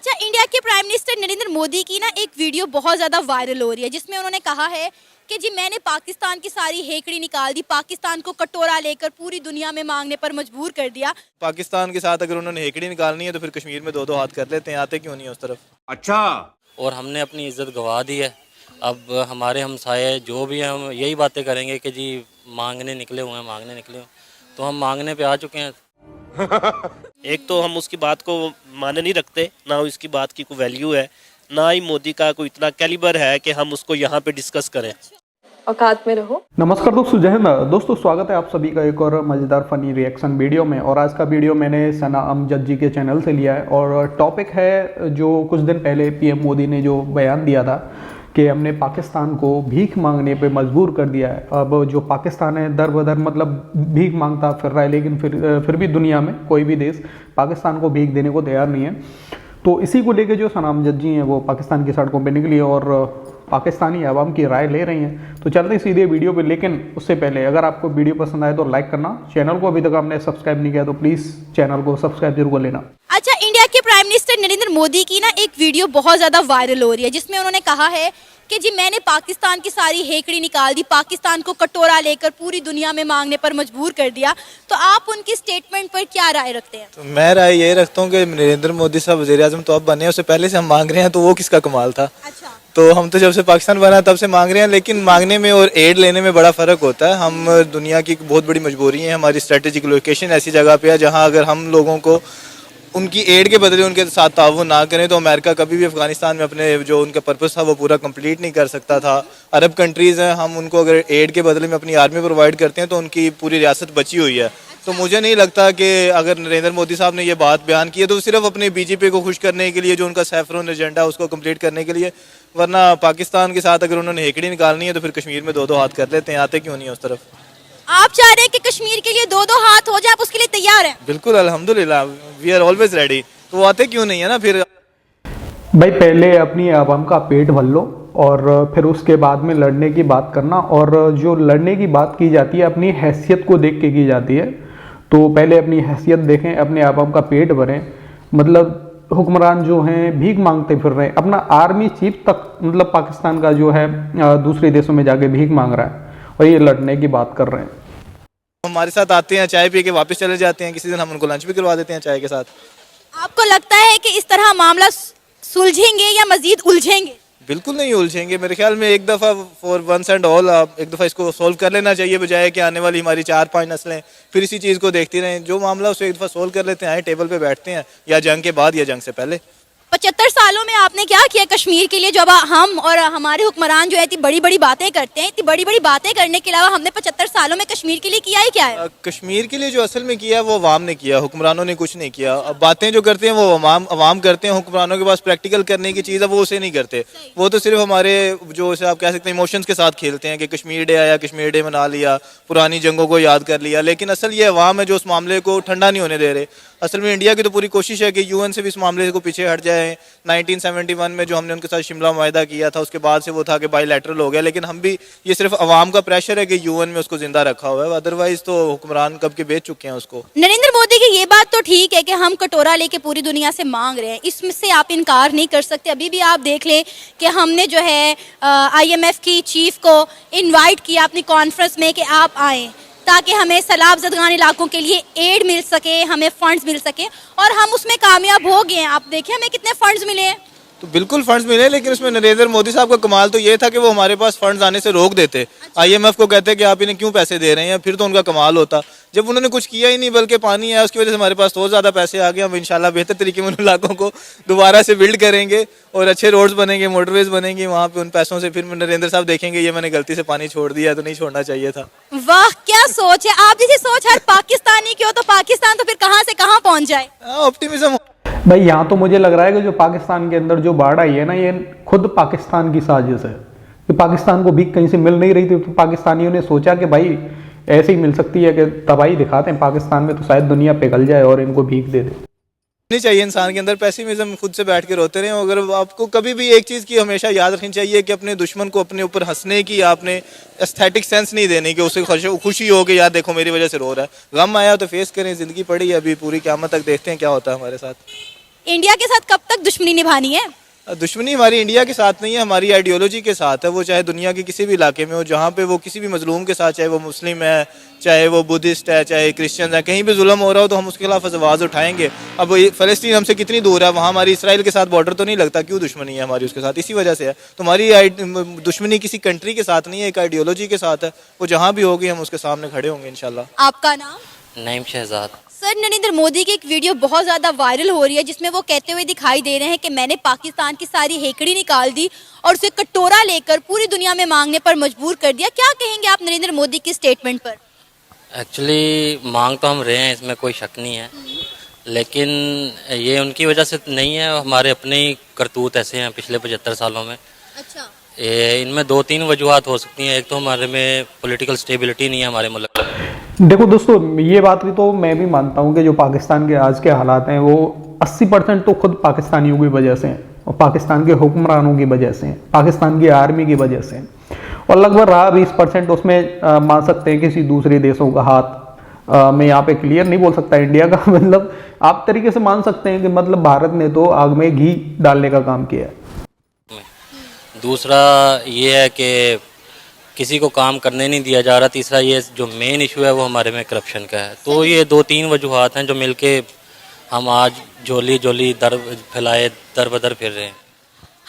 अच्छा, इंडिया के prime minister Narendra Modi की ना एक वीडियो बहुत ज़्यादा वायरल हो रही है जिसमें उन्होंने कहा है कि जी मैंने पाकिस्तान की सारी हेकड़ी निकाल दी, पाकिस्तान को कटोरा लेकर पूरी दुनिया में मांगने पर मजबूर कर दिया। पाकिस्तान के साथ अगर उन्होंने हेकड़ी निकालनी है तो फिर कश्मीर में दो दो हाथ कर लेते हैं, आते क्यों नहीं है उस तरफ। अच्छा। और हमने अपनी इज्जत गंवा दी है। अब हमारे हमसाये जो भी हैं हम यही बातें करेंगे कि जी मांगने निकले हुए हैं, मांगने निकले हुए, तो हम मांगने पे आ चुके हैं। एक तो हम उसकी बात को माने नहीं रखते, ना उसकी बात की कोई वैल्यू है, ना ही मोदी का कोई इतना कैलिबर है कि हम उसको यहाँ पे डिस्कस करें। औकात में रहो। नमस्कार दोस्तों, जय हिंद दोस्तों, स्वागत है आप सभी का एक और मज़ेदार फनी रिएक्शन वीडियो में। और आज का वीडियो मैंने सना अमजद जी के चैनल से लिया है और टॉपिक है जो कुछ दिन पहले पीएम मोदी ने जो बयान दिया था कि हमने पाकिस्तान को भीख मांगने पे मजबूर कर दिया है। अब जो पाकिस्तान है दर बदर मतलब भीख मांगता फिर रहा है, लेकिन फिर भी दुनिया में कोई भी देश पाकिस्तान को भीख देने को तैयार नहीं है। तो इसी को लेके जो सना अमजद जी हैं वो पाकिस्तान की सड़कों पे निकली और पाकिस्तानी आवाम की राय ले रही हैं। तो चलते सीधे वीडियो पे, लेकिन उससे पहले अगर आपको वीडियो पसंद आए तो लाइक करना, चैनल को अभी तक आपने सब्सक्राइब नहीं किया तो प्लीज़ चैनल को सब्सक्राइब जरूर कर लेना। अच्छा, इंडिया के प्राइम मिनिस्टर नरेंद्र मोदी की ना एक वीडियो बहुत ज़्यादा वायरल हो रही है जिसमें उन्होंने कहा है कि जी मैंने पाकिस्तान की सारी हेकड़ी निकाल दी, पाकिस्तान को कटोरा लेकर पूरी दुनिया में मांगने पर मजबूर कर दिया। तो आप उनकी स्टेटमेंट पर क्या राय रखते हैं? तो मैं राय यही रखता हूँ कि नरेंद्र मोदी साहब वज़ीर आज़म तो अब बने, उससे पहले से हम मांग रहे हैं, तो वो किसका कमाल था। अच्छा, तो हम तो जब से पाकिस्तान बना तब से मांग रहे हैं, लेकिन मांगने में और एड लेने में बड़ा फ़र्क होता है। हम दुनिया की बहुत बड़ी मजबूरी है, हमारी स्ट्रेटेजिक लोकेशन ऐसी जगह पे है जहाँ अगर हम लोगों को उनकी एड के बदले उनके साथ ताउन ना करें तो अमेरिका कभी भी अफगानिस्तान में अपने जो उनका पर्पस था वो पूरा कंप्लीट नहीं कर सकता था। अरब कंट्रीज़ हैं, हम उनको अगर एड के बदले में अपनी आर्मी प्रोवाइड करते हैं तो उनकी पूरी रियासत बची हुई है। तो मुझे नहीं लगता कि अगर नरेंद्र मोदी साहब ने ये बात बयान की है तो सिर्फ अपने बीजेपी को खुश करने के लिए, जो उनका सैफरन एजेंडा है उसको कंप्लीट करने के लिए, वरना पाकिस्तान के साथ अगर उन्होंने हेकड़ी निकालनी है तो फिर कश्मीर में दो दो हाथ कर लेते हैं, आते क्यों नहीं है उस तरफ। आप चाह रहे हैं कि कश्मीर के लिए दो दो हाथ हो जाए, आप उसके लिए तैयार हैं? बिल्कुल, अल्हम्दुलिल्लाह, वी आर ऑलवेज रेडी। तो वो आते क्यों नहीं है ना फिर। भाई पहले अपनी आवाम का पेट भर लो और फिर उसके बाद में लड़ने की बात करना। और जो लड़ने की बात की जाती है अपनी हैसियत को देख के की जाती है। तो पहले अपनी हैसियत देखें, अपने आवाम का पेट भरें। मतलब हुक्मरान जो हैं भीख मांगते फिर रहे हैं, अपना आर्मी चीफ तक मतलब पाकिस्तान का जो है दूसरे देशों में जाके भीख मांग रहा है और ये लड़ने की बात कर रहे हैं। हमारे साथ आते हैं, चाय पी के वापस चले जाते हैं, किसी दिन हम उनको लंच भी करवा देते हैं चाय के साथ। आपको लगता है कि इस तरह मामला सुलझेंगे या मजीद उलझेंगे? बिल्कुल नहीं उलझेंगे, मेरे ख्याल में एक दफ़ा फॉर वंस एंड ऑल एक दफ़ा इसको सोल्व कर लेना चाहिए, बजाय कि आने वाली हमारी 4-5 नस्लें फिर इसी चीज़ को देखती रहें। जो मामला उसको एक दफ़ा सोल्व कर लेते हैं, आए टेबल पे बैठते हैं, या जंग के बाद या जंग से पहले। 75 सालों में आपने क्या किया कश्मीर के लिए? जब हम और हमारे हुक्मरान जो है इतनी बड़ी बड़ी बातें करते हैं, इतनी बड़ी बड़ी बातें करने के अलावा हमने 75 सालों में कश्मीर के लिए किया ही क्या है? कश्मीर के लिए जो असल में किया वो अवाम ने किया, हुक्मरानों ने कुछ नहीं किया। अब बातें जो करते हैं वो अवाम करते हैं, हुक्मरानों के पास प्रैक्टिकल करने की चीज़ है वो उसे नहीं करते। वो तो सिर्फ हमारे जो उसे आप कह सकते हैं इमोशंस के साथ खेलते हैं कि कश्मीर डे आया, कश्मीर डे मना लिया, पुरानी जंगों को याद कर लिया। लेकिन असल ये अवाम है जो उस मामले को ठंडा नहीं होने दे रहे। असल में इंडिया की तो पूरी कोशिश है कि यूएन से भी इस मामले को पीछे हट जाए। 1971 में जो हमने उनके साथ शिमला मुआहदा किया था, उसके बाद से वो था कि बायलैटरल हो गया, लेकिन हम भी ये सिर्फ अवाम का प्रेशर है कि यूएन में उसको जिंदा रखा हुआ है, अदरवाइज तो हुक्मरान कब के बेच चुके हैं उसको। नरेंद्र मोदी की ये बात तो ठीक है कि हम कटोरा लेके पूरी दुनिया से मांग रहे हैं, इसमें से आप इनकार नहीं कर सकते। अभी भी आप देख लें कि हमने जो है IMF की चीफ को इन्वाइट किया अपनी कॉन्फ्रेंस में कि आप आएँ ताकि हमें सैलाब ज़दगान इलाकों के लिए एड मिल सके, हमें फंड्स मिल सके, और हम उसमें कामयाब हो गए हैं। आप देखिए हमें कितने फंड्स मिले हैं। तो बिल्कुल फंड्स मिले, लेकिन उसमें नरेंद्र मोदी साहब का कमाल तो ये था कि वो हमारे पास फंड्स आने से रोक देते। IMF को कहते कि आप इन्हें क्यों पैसे दे रहे हैं, फिर तो उनका कमाल होता। जब उन्होंने कुछ किया ही नहीं बल्कि पानी आया उसकी वजह से हमारे पास तो ज़्यादा पैसे आ गए। हम इंशाल्लाह बेहतर तरीके में उन इलाकों को दोबारा से बिल्ड करेंगे और अच्छे रोड्स बनेंगे, मोटरवेज बनेंगी, वहाँ पे उन पैसों से फिर नरेंद्र साहब देखेंगे ये मैंने गलती से पानी छोड़ दिया तो नहीं छोड़ना चाहिए था। वाह क्या सोच है! आप जैसी सोच हर पाकिस्तानी की हो तो पाकिस्तान तो फिर कहाँ से कहाँ पहुँच जाए। ऑप्टिमिज्म। भाई यहाँ तो मुझे लग रहा है कि जो पाकिस्तान के अंदर जो बाढ़ आई है ना, ये खुद पाकिस्तान की साजिश है कि पाकिस्तान को भीख कहीं से मिल नहीं रही थी तो पाकिस्तानियों ने सोचा कि भाई ऐसे ही मिल सकती है कि तबाही दिखाते हैं पाकिस्तान में तो शायद दुनिया पिघल जाए और इनको भीख दे दे। नहीं चाहिए इंसान के अंदर पेसिमिज्म, खुद से बैठ के रोते रहे। अगर आपको कभी भी एक चीज़ की हमेशा याद रखनी चाहिए कि अपने दुश्मन को अपने ऊपर हंसने की, आपने एस्थेटिक सेंस नहीं देनी कि उसे खुशी हो कि यार देखो मेरी वजह से रो रहा है। गम आया तो फेस करें, ज़िंदगी पड़ी है अभी, पूरी क़यामत तक देखते हैं क्या होता है हमारे साथ। इंडिया के साथ कब तक दुश्मनी निभानी है? दुश्मनी हमारी इंडिया के साथ नहीं है, हमारी आइडियोलॉजी के साथ है। वो चाहे दुनिया के किसी भी इलाके में हो, जहाँ पे वो किसी भी मजलूम के साथ, चाहे वो मुस्लिम है, चाहे वो बुद्धिस्ट है, चाहे क्रिश्चियन है, कहीं भी जुल्म हो रहा हो तो हम उसके खिलाफ आवाज़ उठाएंगे। अब फ़लस्तीन हमसे कितनी दूर है, वहाँ हमारी इसराइल के साथ बॉर्डर तो नहीं लगता, क्यों दुश्मनी है हमारी उसके साथ? इसी वजह से है। तो हमारी दुश्मनी किसी कंट्री के साथ नहीं है, एक आइडियोलॉजी के साथ है। वो जहाँ भी होगी हम उसके सामने खड़े होंगे इंशाल्लाह। आपका नाम? नईम शहजाद। सर, नरेंद्र मोदी की एक वीडियो बहुत ज़्यादा वायरल हो रही है जिसमें वो कहते हुए दिखाई दे रहे हैं कि मैंने पाकिस्तान की सारी हेकड़ी निकाल दी और उसे कटोरा लेकर पूरी दुनिया में मांगने पर मजबूर कर दिया। क्या कहेंगे आप नरेंद्र मोदी की स्टेटमेंट पर? एक्चुअली मांग तो हम रहे हैं, इसमें कोई शक नहीं है, लेकिन ये उनकी वजह से नहीं है, हमारे अपने ही करतूत ऐसे हैं पिछले 75 सालों में। अच्छा। इनमें 2-3 वजूहत हो सकती हैं। एक तो हमारे में पॉलिटिकल स्टेबिलिटी नहीं है हमारे मुल्क में। देखो दोस्तों, ये बात भी तो मैं भी मानता हूँ कि जो पाकिस्तान के आज के हालात हैं वो 80% तो खुद पाकिस्तानियों की वजह से हैं और पाकिस्तान के हुक्मरानों की वजह से हैं, पाकिस्तान की आर्मी की वजह से हैं, और लगभग रहा 20% उसमें मान सकते हैं किसी दूसरे देशों का हाथ। मैं यहाँ पे क्लियर नहीं बोल सकता इंडिया का मतलब आप तरीके से मान सकते हैं कि मतलब भारत ने तो आग में घी डालने का काम किया है। दूसरा ये है कि किसी को काम करने नहीं दिया जा रहा। तीसरा ये जो मेन इशू है वो हमारे में करप्शन का है। तो ये 2-3 वजूहात हैं जो मिलके हम आज जोली जोली दर फैलाए दर बदर फिर रहे हैं।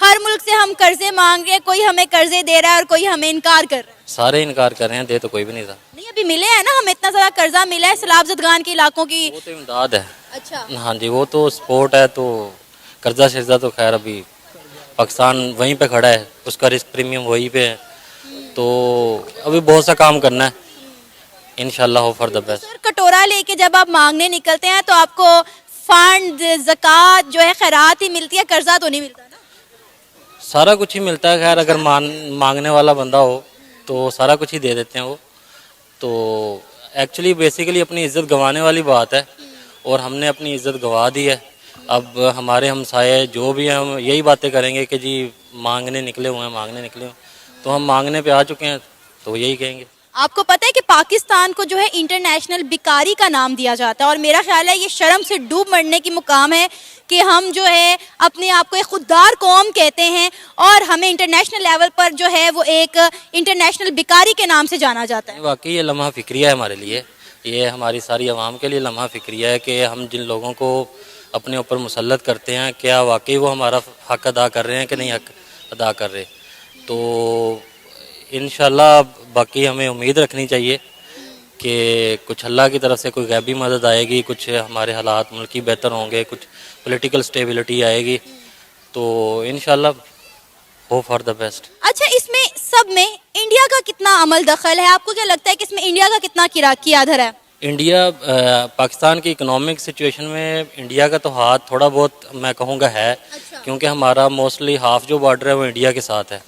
हर मुल्क से हम कर्जे मांग रहे हैं, कोई हमें कर्जे दे रहा है और कोई हमें इनकार कर रहा है। सारे इनकार कर रहे हैं, दे तो कोई भी नहीं था। नहीं, अभी मिले हैं ना, हमें इतना ज़्यादा कर्जा मिला है सैलाब ज़दगान के इलाकों की। वो तो इमदाद है। अच्छा। हाँ जी, वो तो सपोर्ट है। तो कर्जा शर्जा तो खैर अभी पाकिस्तान वहीं पे खड़ा है, उसका रिस्क प्रीमियम वहीं पे है। तो अभी बहुत सा काम करना है, इंशाल्लाह हो फॉर द बेस्ट। सर, कटोरा लेके जब आप मांगने निकलते हैं तो आपको फंड, ज़कात जो है खैरात ही मिलती है, कर्जा तो नहीं मिलता ना? सारा कुछ ही मिलता है। खैर अगर मांगने वाला बंदा हो तो सारा कुछ ही दे देते हैं वो। तो एक्चुअली बेसिकली अपनी इज्जत गंवाने वाली बात है और हमने अपनी इज्जत गंवा दी है। अब हमारे हमसाये जो भी हैं हम यही बातें करेंगे कि जी मांगने निकले हुए हैं, मांगने निकले हुए हैं। तो हम मांगने पे आ चुके हैं तो यही कहेंगे। आपको पता है कि पाकिस्तान को जो है इंटरनेशनल भिखारी का नाम दिया जाता है और मेरा ख्याल है ये शर्म से डूब मरने की मुकाम है कि हम जो है अपने आप को एक खुददार कौम कहते हैं और हमें इंटरनेशनल लेवल पर जो है वो एक इंटरनेशनल भिखारी के नाम से जाना जाता है। वाकई ये लम्हा फिक्रिया है हमारे लिए, ये हमारी सारी आवाम के लिए लम्हा फिक्रिया है कि हम जिन लोगों को अपने ऊपर मुसल्लत करते हैं क्या वाकई वो हमारा हक अदा कर रहे हैं कि नहीं हक अदा कर रहे। तो इंशाल्लाह बाकी हमें उम्मीद रखनी चाहिए कि कुछ अल्लाह की तरफ से कोई गैबी मदद आएगी, कुछ हमारे हालात मुल्की बेहतर होंगे, कुछ पॉलिटिकल स्टेबिलिटी आएगी, तो इंशाल्लाह हो फॉर द बेस्ट। अच्छा, इसमें सब में इंडिया का कितना अमल दखल है? आपको क्या लगता है कि इसमें इंडिया का कितना किरदार है? इंडिया पाकिस्तान की इकोनॉमिक सिचुएशन में इंडिया का तो हाथ थोड़ा बहुत मैं कहूँगा है। अच्छा। क्योंकि हमारा मोस्टली हाफ जो बॉर्डर है वो इंडिया के साथ है।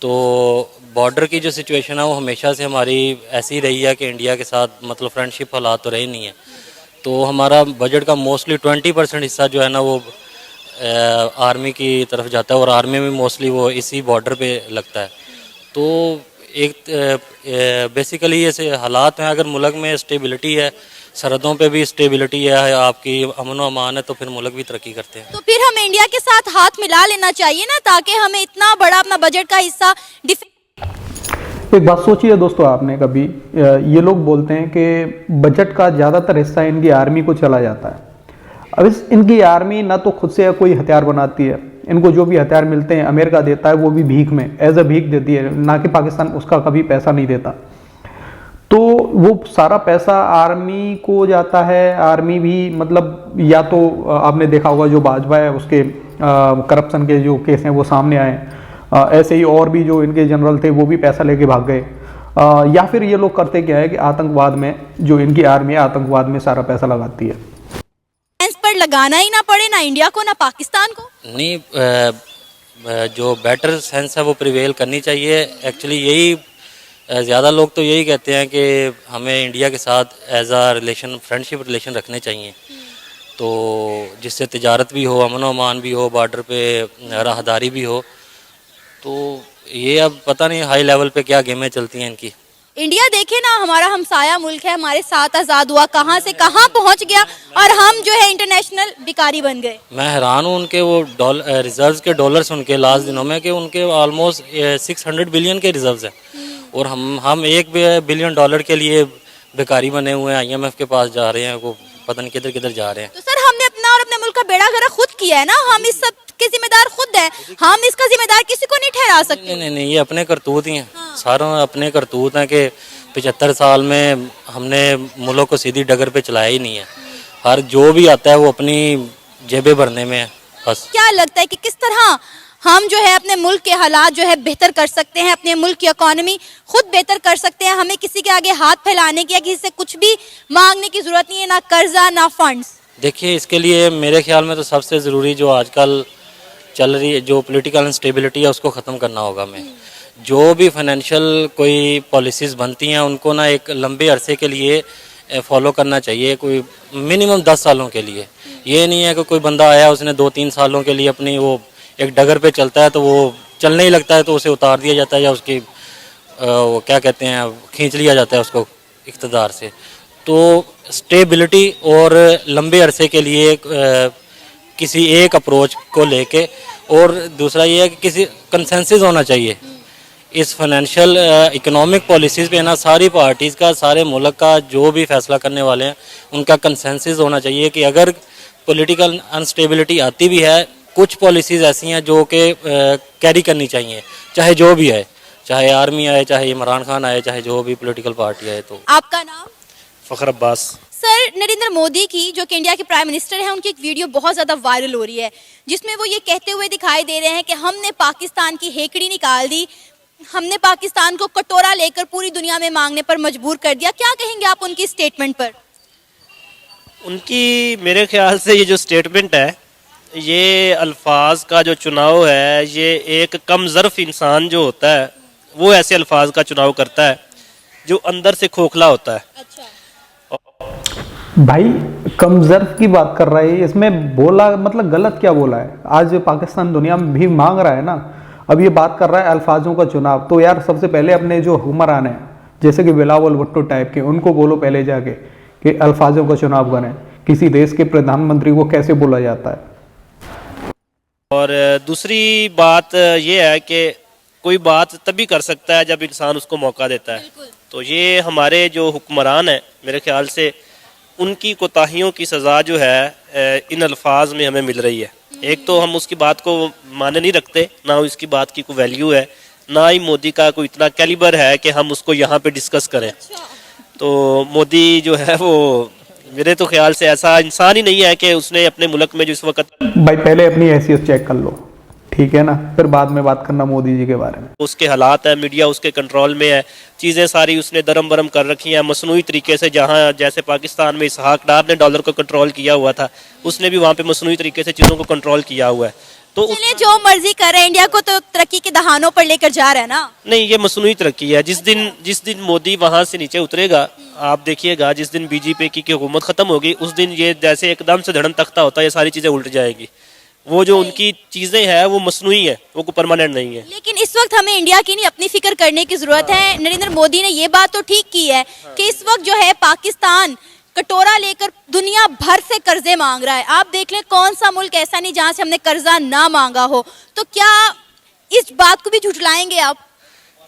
तो बॉर्डर की जो सिचुएशन है वो हमेशा से हमारी ऐसी रही है कि इंडिया के साथ मतलब फ्रेंडशिप हालात तो रहे नहीं है। तो हमारा बजट का मोस्टली 20% हिस्सा जो है ना वो आर्मी की तरफ जाता है और आर्मी में मोस्टली वो इसी बॉर्डर पे लगता है। तो एक बेसिकली ऐसे हालात हैं, अगर मुल्क में स्टेबिलिटी है, सरहदों पे भी स्टेबिलिटी है, आपकी अमन व अमान है, तो फिर मुल्क भी तरक्की करते हैं। तो फिर हमें इंडिया के साथ हाथ मिला लेना चाहिए ना, ताकि हमें इतना बड़ा अपना बजट का हिस्सा एक बात सोचिए दोस्तों, आपने कभी ये लोग बोलते हैं कि बजट का ज़्यादातर हिस्सा इनकी आर्मी को चला जाता है। अब इनकी आर्मी ना तो खुद से कोई हथियार बनाती है, इनको जो भी हथियार मिलते हैं अमेरिका देता है, वो भी भीख में एज अ भीख देती है, ना कि पाकिस्तान उसका कभी पैसा नहीं देता। तो वो सारा पैसा आर्मी को जाता है। आर्मी भी मतलब या तो आपने देखा होगा जो बाजवा है उसके करप्शन के जो केस हैं वो सामने आए, ऐसे ही और भी जो इनके जनरल थे वो भी पैसा लेके भाग गए, या फिर ये लोग करते क्या है कि आतंकवाद में जो इनकी आर्मी है आतंकवाद में सारा पैसा लगाती है। पर लगाना ही ना पड़े ना इंडिया को ना पाकिस्तान को। नहीं, जो बेटर सेंस है वो प्रिवेल करनी चाहिए। एक्चुअली यही ज़्यादा लोग तो यही कहते हैं कि हमें इंडिया के साथ एज आ रिलेशन फ्रेंडशिप रिलेशन रखने चाहिए, तो जिससे तिजारत भी हो, अमन व अमान भी हो, बॉर्डर पे राहदारी भी हो। तो ये अब पता नहीं हाई लेवल पे क्या गेमें चलती हैं इनकी। इंडिया देखे ना, हमारा हमसाया मुल्क है, हमारे साथ आज़ाद हुआ, कहाँ से कहाँ पहुँच गया और हम जो है इंटरनेशनल भिखारी बन गए। मैं हैरान हूँ उनके वो रिजर्व्स के डॉलर सुन के लास्ट दिनों में कि उनके ऑलमोस्ट 600 बिलियन के रिजर्व्स हैं और हम $1 बिलियन के लिए भिखारी बने हुए हैं, IMF के पास जा रहे हैं, वो पता नहीं किधर किधर जा रहे हैं। तो सर हमने अपना और अपने मुल्क का बेड़ा गर्क खुद किया है ना, हम इस सब के जिम्मेदार खुद हैं, हम इसका जिम्मेदार किसी को नहीं ठहरा सकते। नहीं, ये अपने करतूत ही हैं, सारों अपने करतूत हैं कि 75 साल में हमने मुल्क को सीधी डगर पे चलाया ही नहीं है। हर जो भी आता है वो अपनी जेबें भरने में है बस। क्या लगता है कि किस तरह हम जो है अपने मुल्क के हालात जो है बेहतर कर सकते हैं, अपने मुल्क की इकोनॉमी खुद बेहतर कर सकते हैं? हमें किसी के आगे हाथ फैलाने की या किसी से कुछ भी मांगने की जरूरत नहीं है, ना कर्जा ना फंड्स। देखिए, इसके लिए मेरे ख्याल में तो सबसे ज़रूरी जो आजकल चल रही है जो पॉलिटिकल इंस्टेबिलिटी है उसको ख़त्म करना होगा। हमें जो भी फाइनेंशियल कोई पॉलिसीज़ बनती हैं उनको ना एक लंबे अरसे के लिए फॉलो करना चाहिए, कोई मिनिमम 10 सालों के लिए। ये नहीं है कि कोई बंदा आया उसने 2-3 सालों के लिए अपनी वो एक डगर पे चलता है तो वो चलने ही लगता है तो उसे उतार दिया जाता है या उसकी वो क्या कहते हैं खींच लिया जाता है उसको इक़्तिदार से। तो स्टेबिलिटी और लंबे अरसे के लिए किसी एक अप्रोच को लेके, और दूसरा ये है कि किसी कंसेंसस होना चाहिए इस फाइनेंशियल इकोनॉमिक पॉलिसीज़ पे ना। सारी पार्टीज़ का, सारे मुल्क का जो भी फैसला करने वाले हैं उनका कंसेंसस होना चाहिए कि अगर पॉलिटिकल अनस्टेबिलिटी आती भी है, कुछ पॉलिसीज़ ऐसी हैं जो कि कैरी करनी चाहिए, चाहे जो भी आए, चाहे आर्मी आए, चाहे इमरान खान आए, चाहे जो भी पॉलिटिकल पार्टी आए। तो आपका नाम? फ़खर अब्बास। सर, नरेंद्र मोदी की जो कि इंडिया के प्राइम मिनिस्टर हैं, उनकी एक वीडियो बहुत ज़्यादा वायरल हो रही है जिसमें वो ये कहते हुए दिखाई दे रहे हैं कि हमने पाकिस्तान की हेकड़ी निकाल दी, हमने पाकिस्तान को कटोरा लेकर पूरी दुनिया में मांगने पर मजबूर कर दिया। क्या कहेंगे आप उनकी स्टेटमेंट पर? उनकी मेरे ख्याल से ये जो स्टेटमेंट है, ये अल्फाज का जो चुनाव है, ये एक कम ज़र्फ इंसान जो होता है वो ऐसे अल्फाज का चुनाव करता है जो अंदर से खोखला होता है। अच्छा। भाई कमजर्फ की बात कर रहा है, इसमें बोला मतलब गलत क्या बोला है? आज पाकिस्तान दुनिया में भी मांग रहा है ना, अब ये बात कर रहा है अल्फाजों का चुनाव। तो यार सबसे पहले अपने जो हुक्मरान हैं जैसे कि बिलावल भुट्टो टाइप के, उनको बोलो पहले जाके कि अल्फाजों का चुनाव करें। किसी देश के प्रधानमंत्री को कैसे बोला जाता है? और दूसरी बात ये है कि कोई बात तभी कर सकता है जब इंसान उसको मौका देता है। तो ये हमारे जो हुक्मरान हैं, मेरे ख्याल से उनकी कोताहियों की सज़ा जो है इन अल्फाज में हमें मिल रही है। एक तो हम उसकी बात को माने नहीं रखते, ना उसकी बात की कोई वैल्यू है, ना ही मोदी का कोई इतना कैलिबर है कि हम उसको यहाँ पे डिस्कस करें। तो मोदी जो है वो मेरे तो ख्याल से ऐसा इंसान ही नहीं है कि उसने अपने मुल्क में जो इस वक्त, भाई पहले अपनी हैसियत चेक कर लो, ठीक है ना, फिर बाद में बात करना मोदी जी के बारे में। उसके हालात है, मीडिया उसके कंट्रोल में है, चीज़ें सारी उसने दरम बरम कर रखी हैं मसनूई तरीके से। जहाँ जैसे पाकिस्तान में इसहाक डार ने डॉलर को कंट्रोल किया हुआ था, उसने भी वहाँ पे मसनूई तरीके से चीज़ों को कंट्रोल किया हुआ है। तो चलिए जो मर्जी कर रहे हैं, इंडिया को तो तरक्की के दहानों पर लेकर जा रहा है ना। नहीं, ये मसनूई तरक्की है। जिस दिन मोदी वहाँ से नीचे उतरेगा, आप देखिएगा, जिस दिन बीजेपी की हुकूमत ख़त्म होगी उस दिन ये जैसे एकदम से धड़न तख्ता होता है, ये सारी चीज़ें उल्ट जाएगी। वो जो उनकी चीज़ें हैं वो मसनूई है, वो कोई परमानेंट नहीं है। लेकिन इस वक्त हमें इंडिया की नहीं अपनी फिक्र करने की जरूरत है। नरेंद्र मोदी ने ये बात तो ठीक की है कि इस वक्त जो है पाकिस्तान कटोरा लेकर दुनिया भर से कर्जे मांग रहा है। आप देख लें कौन सा मुल्क ऐसा नहीं जहां से हमने कर्जा ना मांगा हो। तो क्या इस बात को भी झुठलाएंगे आप?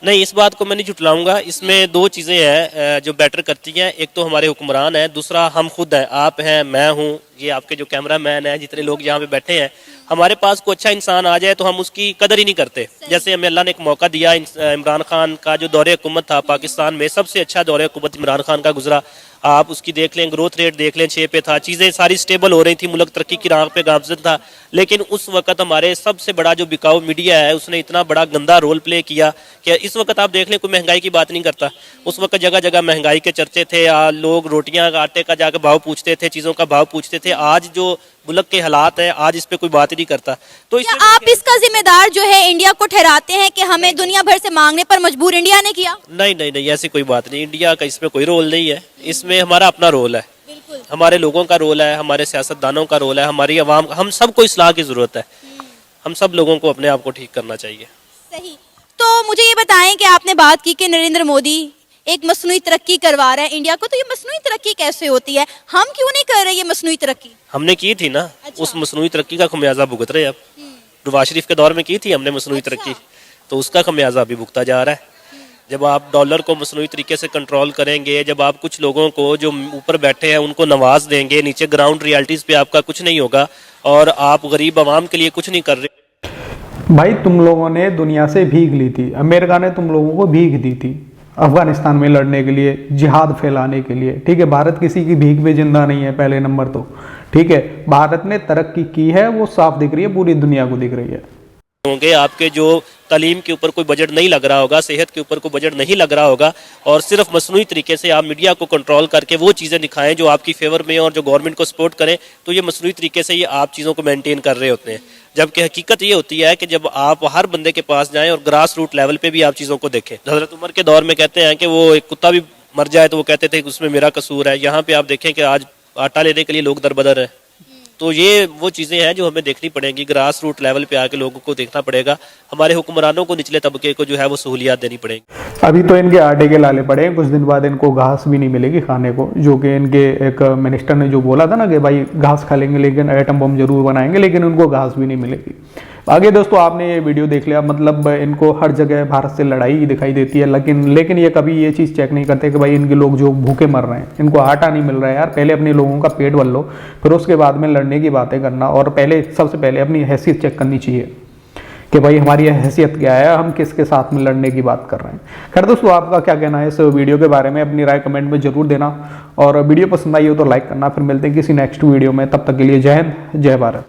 नहीं, इस बात को मैं नहीं झुटलाऊंगा। इसमें दो चीज़ें हैं जो बेटर करती हैं। एक तो हमारे हुक्मरान हैं, दूसरा हम खुद हैं, आप हैं, मैं हूँ, ये आपके जो कैमरा मैन हैं, जितने लोग यहाँ पे बैठे हैं। हमारे पास कोई अच्छा इंसान आ जाए तो हम उसकी कदर ही नहीं करते। जैसे हमें अल्लाह ने एक मौका दिया, इमरान खान का जो दौरे हुकूमत था पाकिस्तान में, सबसे अच्छा दौरे हुकूमत इमरान खान का गुजरा। आप उसकी देख लें, ग्रोथ रेट देख लें, 6 पे था, चीज़ें सारी स्टेबल हो रही थी, मुल्क तरक्की की राह पे गामजन था। लेकिन उस वक्त हमारे सबसे बड़ा जो बिकाऊ मीडिया है उसने इतना बड़ा गंदा रोल प्ले किया कि इस वक्त आप देख लें कोई महंगाई की बात नहीं करता। उस वक्त जगह जगह महंगाई के चर्चे थे, लोग रोटियां आटे का जाकर भाव पूछते थे, चीज़ों का भाव पूछते थे। आज जो मुल्क के हालात है, आज इस पे कोई बात ही नहीं करता। तो क्या आप इसका जिम्मेदार जो है इंडिया को ठहराते हैं कि हमें दुनिया भर से मांगने पर मजबूर इंडिया ने किया? नहीं नहीं नहीं, ऐसी कोई बात नहीं। इंडिया का इसमें कोई रोल नहीं है। इसमें हमारा अपना रोल है, हमारे लोगों का रोल है, हमारे सियासतदानों का रोल है, हमारी आवाम, हम सबको इस्लाह की ज़रूरत है। हम सब लोगों को अपने आप को ठीक करना चाहिए। सही। तो मुझे ये बताएं कि आपने बात की कि नरेंद्र मोदी एक मसनूई तरक्की करवा रहा है इंडिया को, तो ये मसनूई तरक्की कैसे होती है? हम क्यों नहीं कर रहे ये मसनूई तरक्की? हमने की थी ना, उस मसनूई तरक्की का खमियाजा भुगत रहे हैं अब। नवाज शरीफ के दौर में की थी हमने मसनूई तरक्की, तो उसका खमियाजा अभी भुगता जा रहा है। जब आप डॉलर को मसनूई तरीके से कंट्रोल करेंगे, जब आप कुछ लोगों को जो ऊपर बैठे हैं उनको नवाज देंगे, नीचे ग्राउंड रियलिटीज़ पे आपका कुछ नहीं होगा और आप गरीब आवाम के लिए कुछ नहीं कर रहे। भाई तुम लोगों ने दुनिया से भीख ली थी, अमेरिका ने तुम लोगों को भीख दी थी अफगानिस्तान में लड़ने के लिए, जिहाद फैलाने के लिए, ठीक है। भारत किसी की भीख में जिंदा नहीं है, पहले नंबर तो, ठीक है। भारत ने तरक्की की है, वो साफ दिख रही है, पूरी दुनिया को दिख रही है। होंगे आपके जो तालीम के ऊपर कोई बजट नहीं लग रहा होगा, सेहत के ऊपर कोई बजट नहीं लग रहा होगा, और सिर्फ मसनूई तरीके से आप मीडिया को कंट्रोल करके वो चीज़ें दिखाएं जो आपकी फेवर में और जो गवर्नमेंट को सपोर्ट करें, तो ये मसनूई तरीके से ये आप चीज़ों को मेंटेन कर रहे होते हैं। जबकि हकीकत ये होती है कि जब आप हर बंदे के पास जाएं और ग्रास रूट लेवल पे भी आप चीज़ों को देखें। हज़रत उमर के दौर में कहते हैं कि वो एक कुत्ता भी मर जाए तो वो कहते थे कि उसमें मेरा कसूर है। यहाँ पे आप देखें कि आज आटा लेने के लिए लोग दरबदर हैं। तो ये वो चीज़ें हैं जो हमें देखनी पड़ेंगी, ग्रास रूट लेवल पे आके लोगों को देखना पड़ेगा। हमारे हुक्मरानों को निचले तबके को जो है वो सहूलियात देनी पड़ेंगी। अभी तो इनके आटे के लाले पड़े हैं, कुछ दिन बाद इनको घास भी नहीं मिलेगी खाने को, जो कि इनके एक मिनिस्टर ने जो बोला था ना कि भाई घास खा लेंगे लेकिन एटम बम जरूर बनाएंगे, लेकिन उनको घास भी नहीं मिलेगी। आगे दोस्तों आपने ये वीडियो देख लिया, मतलब इनको हर जगह भारत से लड़ाई ही दिखाई देती है, लेकिन ये कभी ये चीज़ चेक नहीं करते कि भाई इनके लोग जो भूखे मर रहे हैं, इनको आटा नहीं मिल रहा है। यार पहले अपने लोगों का पेट भर लो, फिर उसके बाद में लड़ने की बातें करना, और पहले सबसे पहले अपनी हैसियत चेक करनी चाहिए कि भाई हमारी हैसियत क्या है, हम किसके साथ में लड़ने की बात कर रहे हैं। खैर दोस्तों आपका क्या कहना है इस वीडियो के बारे में, अपनी राय कमेंट में जरूर देना, और वीडियो पसंद आई हो तो लाइक करना। फिर मिलते हैं किसी नेक्स्ट वीडियो में, तब तक के लिए जय हिंद, जय भारत।